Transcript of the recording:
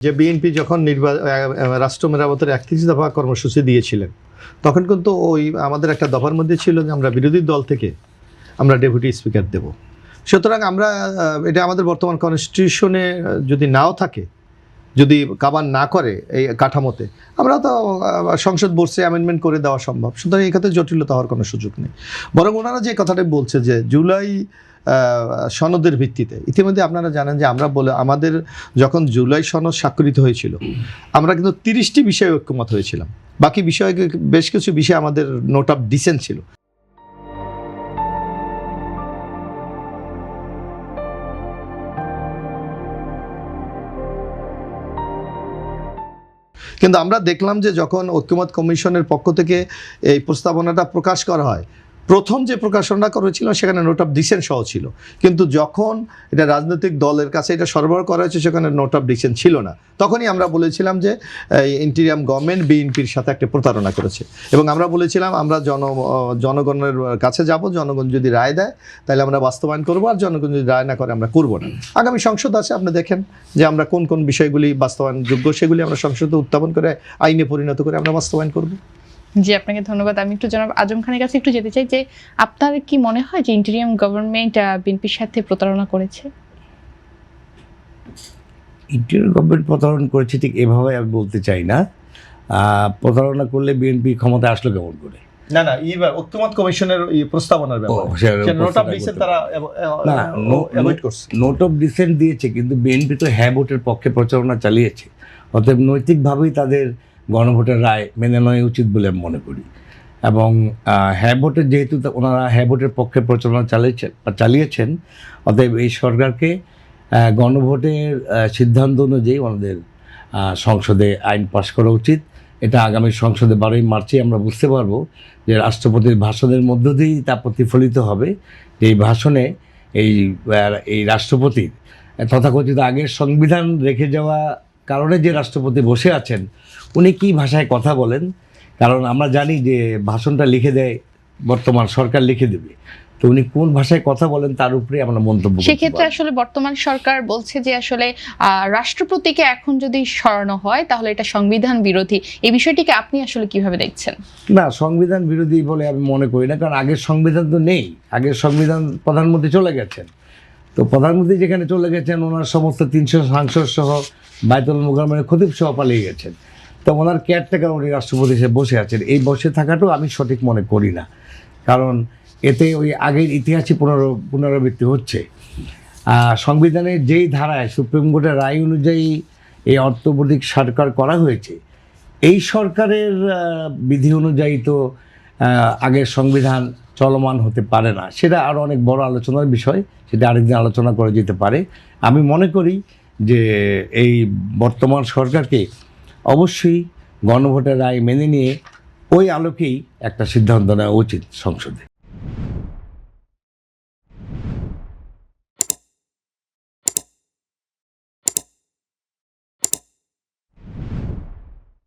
যে বিএনপি যখন রাষ্ট্র মেরামতের ৩১ দফা কর্মসূচি দিয়েছিলেন, তখন কিন্তু ওই আমাদের একটা দফার মধ্যে ছিল যে আমরা বিরোধী দল থেকে আমরা ডেপুটি স্পিকার দেব। সুতরাং আমরা এটা আমাদের বর্তমান কনস্টিটিউশনে যদি নাও থাকে, যদি কাভার না করে এই কাঠামোতে, আমরা তো সংসদ বর্ষে অ্যামেন্ডমেন্ট করে দেওয়া সম্ভব। সুতরাং এই ক্ষেত্রে জটিলতা হওয়ার কোনো সুযোগ নেই। বরং ওনারা যে কথাটা বলছে যে জুলাই সনদের ভিত্তিতে, ইতিমধ্যে আপনারা জানেন যে আমাদের যখন জুলাই সনদ স্বাক্ষরিত হয়েছিল, আমরা কিন্তু ৩০টি বিষয়ে ঐক্যমত হয়েছিলাম। বাকি বিষয়ে বেশ কিছু বিষয় আমাদের নোট অফ ডিসেন্ট ছিল। কিন্তু আমরা দেখলাম যে যখন ঐক্যমত কমিশনের পক্ষ থেকে এই প্রস্তাবনাটা প্রকাশ করা হয়, প্রথম যে প্রকাশনা করেছিল সেখানে নোট অফ ডিসেন্ট সহ ছিল, কিন্তু যখন এটা রাজনৈতিক দলের কাছে এটা সরবরাহ করা হয়েছে সেখানে নোট অফ ডিসেন্ট ছিল না। তখনই আমরা বলেছিলাম যে ইন্টিরিয়াম গভর্নমেন্ট বিএনপির সাথে একটা প্রতারণা করেছে, এবং আমরা বলেছিলাম আমরা জনগণের কাছে যাব, জনগণ যদি রায় দেয় তাহলে আমরা বাস্তবায়ন করবো, আর জনগণ যদি রায় না করে আমরা করবো না। আগামী সংসদ আছে, আপনি দেখেন যে আমরা কোন কোন বিষয়গুলি বাস্তবায়নযোগ্য সেগুলি আমরা সংসদে উত্থাপন করে আইনে পরিণত করে আমরা বাস্তবায়ন করব। জি, আপনাকে ধন্যবাদ। আমি একটু জনাব আজম খানের কাছে একটু যেতে চাই যে আপনার কি মনে হয় যে ইন্টেরিয়াম গভর্নমেন্ট বিএনপির সাথে প্রতারণা করেছে? ইন্টেরিয়াম গভর্নমেন্ট প্রতারণা করেছে ঠিক এভাবে আমি বলতে চাই না। প্রতারণা করলে বিএনপি ক্ষমতায় আসলো কেমন করে? না না, ঐক্যমত কমিশনের প্রস্তাবনার ব্যাপারে নোট অফ ডিসেন্ট তারা অ্যাভয়েড করছে। নোট অফ ডিসেন্ট দিয়েছে, কিন্তু বিএনপি তো হ্যাঁ ভোটের পক্ষে প্রচারণা চালিয়েছে। অতএব নৈতিকভাবেই তাদের গণভোটের রায় মেনে নেওয়া উচিত বলে আমি মনে করি। এবং হ্যাঁ ভোটের যেহেতু ওনারা হ্যাঁ ভোটের পক্ষে প্রচারণা চালিয়েছেন, অতএব এই সরকারকে গণভোটের সিদ্ধান্ত অনুযায়ী ওনাদের সংসদে আইন পাশ করা উচিত। এটা আগামী সংসদে 12ই মার্চে আমরা বুঝতে পারবো যে রাষ্ট্রপতির ভাষণের মধ্য দিয়েই তা প্রতিফলিত হবে। এই ভাষণে এই রাষ্ট্রপতির তথাকথিত আগের সংবিধান রেখে যাওয়া কারণে যে রাষ্ট্রপতি বসে আছেন উনি কী ভাষায় কথা বলেন, কারণ আমরা জানি যে ভাষণটা লিখে দেয় বর্তমান সরকার, লিখে দেবে, তো উনি কোন ভাষায় কথা বলেন তার উপরে আমরা মন্তব্য করি। সেক্ষেত্রে আসলে বর্তমান সরকার বলছে যে আসলে রাষ্ট্রপতিকে এখন যদি সরানো হয় তাহলে এটা সংবিধান বিরোধী। এই বিষয়টিকে আপনি আসলে কিভাবে দেখছেন? না, সংবিধান বিরোধী বলে আমি মনে করি না, কারণ আগের সংবিধান তো নেই। আগের সংবিধান প্রধানমন্ত্রী চলে গেছেন, তো প্রধানমন্ত্রী যেখানে চলে গেছেন ওনার সমস্ত 300 সাংসদ সহ বায়তুল মুকাররমের খতিব সহ পালিয়ে গেছেন, তো ওনার কেয়ারটেকার উনি রাষ্ট্রপতি হিসেবে বসে আছেন। এই বসে থাকাটাও আমি সঠিক মনে করি না, কারণ এতে ওই আগের ইতিহাসই পুনরাবৃত্তি হচ্ছে। সংবিধানের যেই ধারায় সুপ্রিম কোর্টের রায় অনুযায়ী এই অন্তর্বর্তী সরকার করা হয়েছে, এই সরকারের বিধি অনুযায়ী তো আগের সংবিধান চলমান হতে পারে না। সেটা আরও অনেক বড় আলোচনার বিষয়, সেটা আরেকদিন আলোচনা করা যেতে পারে। আমি মনে করি যে এই বর্তমান সরকারকে অবশ্যই গণভোটের রায় মেনে নিয়ে ওই আলোকেই একটা সিদ্ধান্ত নেওয়া উচিত সংসদে।